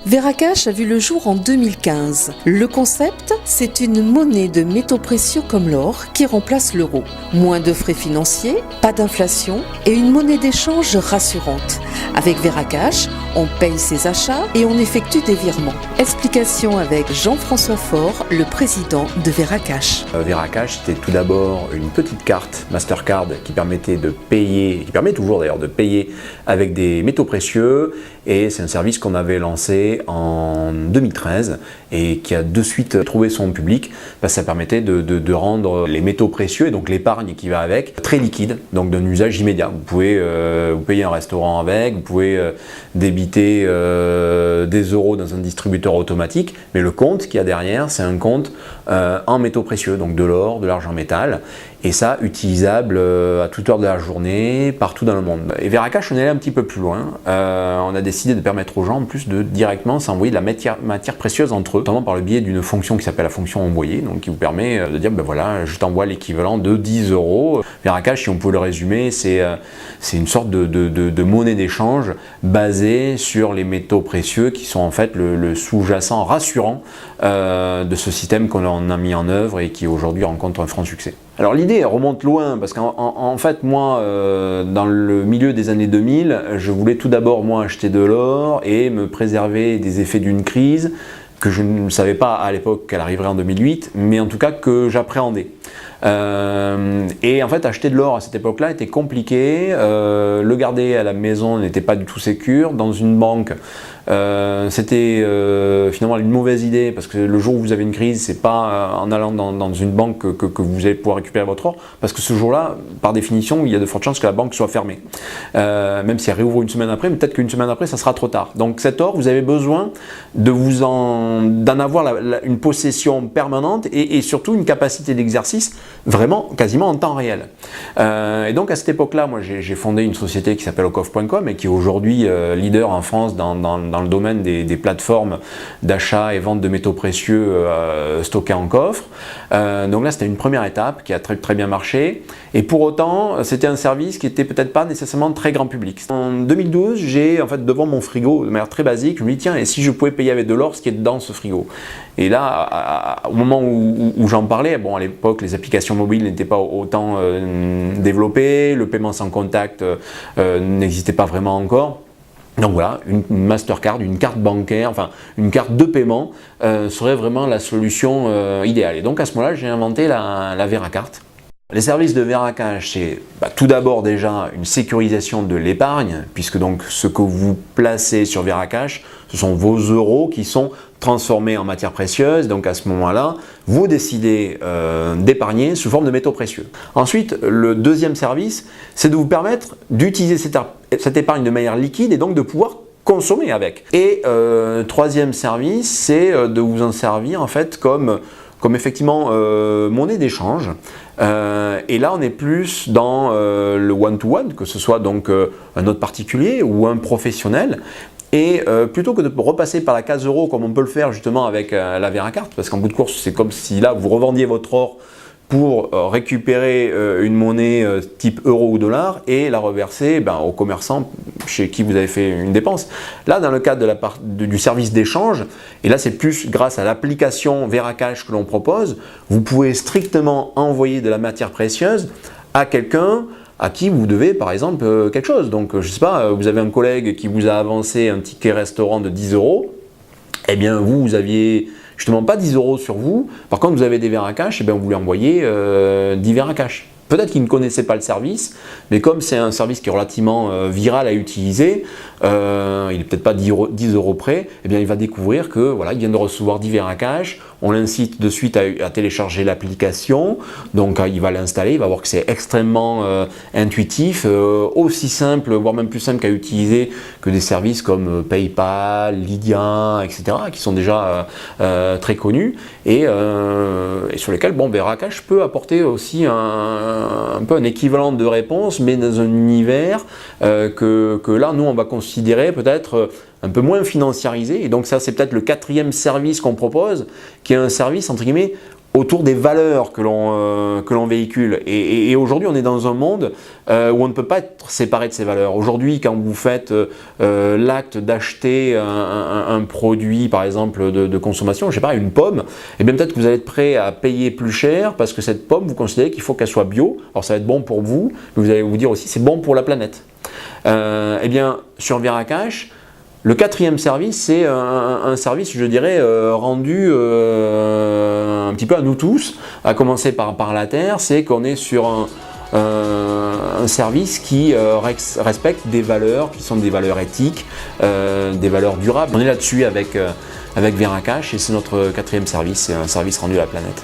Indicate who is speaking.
Speaker 1: Veracash a vu le jour en 2015. Le concept, c'est une monnaie de métaux précieux comme l'or qui remplace l'euro. Moins de frais financiers, pas d'inflation et une monnaie d'échange rassurante. Avec Veracash, on paye ses achats et on effectue des virements. Explication avec Jean-François Faure, le président de Veracash.
Speaker 2: Veracash, c'était tout d'abord une petite carte Mastercard qui permettait de payer, qui permet toujours d'ailleurs de payer avec des métaux précieux, et c'est un service qu'on avait lancé en 2013 et qui a de suite trouvé son public parce que ça permettait de rendre les métaux précieux et donc l'épargne qui va avec très liquide, donc d'un usage immédiat. Vous pouvez vous payer un restaurant avec, vous pouvez débiter des euros dans un distributeur automatique, mais le compte qu'il y a derrière, c'est un compte en métaux précieux, donc de l'or, de l'argent métal, et ça utilisable à toute heure de la journée, partout dans le monde. Et Veracash, on est allé un petit peu plus loin. On a décidé de permettre aux gens en plus de directement s'envoyer de la matière précieuse entre eux, notamment par le biais d'une fonction qui s'appelle la fonction envoyer, donc qui vous permet de dire ben voilà, je t'envoie l'équivalent de 10 euros. Veracash, si on peut le résumer, c'est une sorte de monnaie d'échange basée sur les métaux précieux qui sont en fait le sous-jacent rassurant de ce système qu'on a mis en œuvre et qui aujourd'hui rencontre un franc succès. Alors l'idée remonte loin parce qu'en fait moi dans le milieu des années 2000 je voulais tout d'abord moi acheter de l'or et me préserver des effets d'une crise que je ne savais pas à l'époque qu'elle arriverait en 2008, mais en tout cas que j'appréhendais. Et en fait acheter de l'or à cette époque-là était compliqué, le garder à la maison n'était pas du tout sécure, dans une banque c'était finalement une mauvaise idée parce que le jour où vous avez une crise, c'est pas en allant dans une banque que vous allez pouvoir récupérer votre or, parce que ce jour-là, par définition, il y a de fortes chances que la banque soit fermée. Même si elle réouvre une semaine après, mais peut-être qu'une semaine après, ça sera trop tard. Donc cet or, vous avez besoin d'en avoir une possession permanente et surtout une capacité d'exercice vraiment quasiment en temps réel. Et donc à cette époque-là, moi j'ai fondé une société qui s'appelle Ocoff.com et qui est aujourd'hui leader en France dans le domaine des plateformes d'achat et vente de métaux précieux stockés en coffre. Donc là c'était une première étape qui a très bien marché, et pour autant c'était un service qui était peut-être pas nécessairement très grand public. En 2012, j'ai en fait devant mon frigo, de manière très basique, je me dis tiens, et si je pouvais payer avec de l'or ce qui est dans ce frigo? Et là, au moment où j'en parlais, bon à l'époque les applications mobiles n'étaient pas autant développées, le paiement sans contact n'existait pas vraiment encore. Donc voilà, une Mastercard, une carte bancaire, enfin une carte de paiement serait vraiment la solution idéale. Et donc à ce moment-là, j'ai inventé la Veracart. Les services de Veracash, c'est tout d'abord déjà une sécurisation de l'épargne, puisque donc ce que vous placez sur Veracash, ce sont vos euros qui sont transformés en matière précieuse. Donc à ce moment-là, vous décidez d'épargner sous forme de métaux précieux. Ensuite, le deuxième service, c'est de vous permettre d'utiliser cette épargne de manière liquide et donc de pouvoir consommer avec. Et troisième service, c'est de vous en servir en fait comme effectivement monnaie d'échange. Et là on est plus dans le one-to-one, que ce soit donc un autre particulier ou un professionnel. Et plutôt que de repasser par la case euro comme on peut le faire justement avec la Veracart, parce qu'en bout de course c'est comme si là vous revendiez votre or pour récupérer une monnaie type euro ou dollar et la reverser aux commerçants chez qui vous avez fait une dépense. Là, dans le cadre du service d'échange, et là c'est plus grâce à l'application Veracash que l'on propose, vous pouvez strictement envoyer de la matière précieuse à quelqu'un à qui vous devez par exemple quelque chose. Donc je sais pas, vous avez un collègue qui vous a avancé un ticket restaurant de 10 euros, eh bien vous aviez justement pas 10 euros sur vous, par contre vous avez des Veracash, et bien vous lui envoyez 10 Veracash. Peut-être qu'il ne connaissait pas le service, mais comme c'est un service qui est relativement viral à utiliser, il n'est peut-être pas 10 euros près, eh bien il va découvrir que voilà, il vient de recevoir 10 Veracash, on l'incite de suite à télécharger l'application, donc il va l'installer, il va voir que c'est extrêmement intuitif, aussi simple, voire même plus simple qu'à utiliser que des services comme PayPal, Lydia, etc., qui sont déjà très connus, et sur lesquels Veracash peut apporter aussi un peu un équivalent de réponse, mais dans un univers que là, nous, on va considérer peut-être un peu moins financiarisé. Et donc ça, c'est peut-être le quatrième service qu'on propose, qui est un service, entre guillemets, autour des valeurs que l'on véhicule. Et aujourd'hui, on est dans un monde où on ne peut pas être séparé de ces valeurs. Aujourd'hui, quand vous faites l'acte d'acheter un produit, par exemple, de consommation, je ne sais pas, une pomme, et bien peut-être que vous allez être prêt à payer plus cher parce que cette pomme, vous considérez qu'il faut qu'elle soit bio. Alors ça va être bon pour vous, mais vous allez vous dire aussi c'est bon pour la planète. Eh bien, sur Veracash, le 4e service, c'est un service, je dirais, rendu un petit peu à nous tous, à commencer par la Terre, c'est qu'on est sur un service qui respecte des valeurs qui sont des valeurs éthiques, des valeurs durables. On est là-dessus avec Veracash et c'est notre 4e service, c'est un service rendu à la planète.